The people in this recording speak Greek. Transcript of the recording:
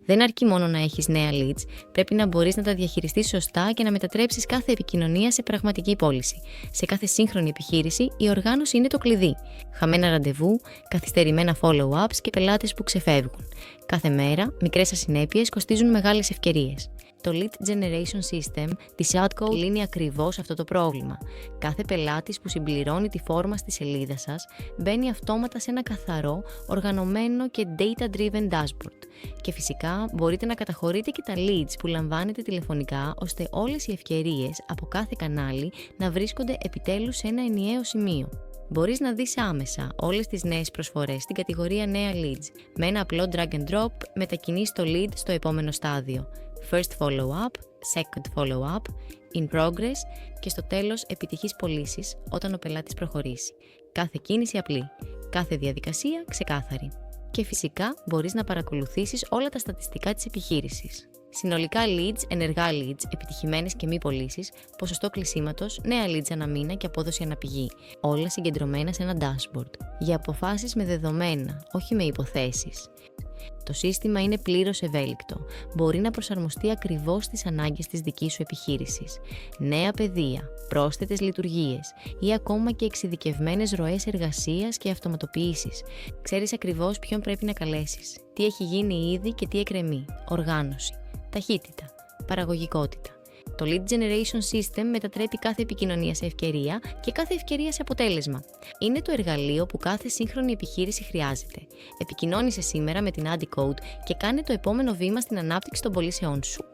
Δεν αρκεί μόνο να έχεις νέα leads, πρέπει να μπορείς να τα διαχειριστείς σωστά και να μετατρέψεις κάθε επικοινωνία σε πραγματική πώληση. Σε κάθε σύγχρονη επιχείρηση, η οργάνωση είναι το κλειδί. Χαμένα ραντεβού, καθυστερημένα follow-ups και πελάτες που ξεφεύγουν. Κάθε μέρα, μικρές ασυνέπειες κοστίζουν μεγάλες ευκαιρίες. Το Lead Generation System της Adco λύνει ακριβώς αυτό το πρόβλημα. Κάθε πελάτης που συμπληρώνει τη φόρμα στη σελίδα σας μπαίνει αυτόματα σε ένα καθαρό, οργανωμένο και data-driven dashboard. Και φυσικά μπορείτε να καταχωρείτε και τα leads που λαμβάνετε τηλεφωνικά, ώστε όλες οι ευκαιρίες από κάθε κανάλι να βρίσκονται επιτέλους σε ένα ενιαίο σημείο. Μπορείς να δεις άμεσα όλες τις νέες προσφορές στην κατηγορία νέα leads. Με ένα απλό drag and drop μετακινείς το lead στο επόμενο στάδιο. First follow-up, second follow-up, in progress και στο τέλος επιτυχής πωλήσεις όταν ο πελάτης προχωρήσει. Κάθε κίνηση απλή, κάθε διαδικασία ξεκάθαρη. Και φυσικά μπορείς να παρακολουθήσεις όλα τα στατιστικά της επιχείρησης. Συνολικά leads, ενεργά leads, επιτυχημένες και μη πωλήσεις, ποσοστό κλεισίματος, νέα leads ανά μήνα και απόδοση αναπηγή. Όλα συγκεντρωμένα σε ένα dashboard. Για αποφάσεις με δεδομένα, όχι με υποθέσεις. Το σύστημα είναι πλήρως ευέλικτο. Μπορεί να προσαρμοστεί ακριβώς στις ανάγκες της δικής σου επιχείρησης. Νέα πεδία, πρόσθετες λειτουργίες ή ακόμα και εξειδικευμένες ροές εργασίας και αυτοματοποιήσεις. Ξέρεις ακριβώς ποιον πρέπει να καλέσεις, τι έχει γίνει ήδη και τι εκκρεμεί. Οργάνωση, ταχύτητα, παραγωγικότητα. Το Lead Generation System μετατρέπει κάθε επικοινωνία σε ευκαιρία και κάθε ευκαιρία σε αποτέλεσμα. Είναι το εργαλείο που κάθε σύγχρονη επιχείρηση χρειάζεται. Επικοινώνησε σήμερα με την Adco και κάνε το επόμενο βήμα στην ανάπτυξη των πωλήσεών σου.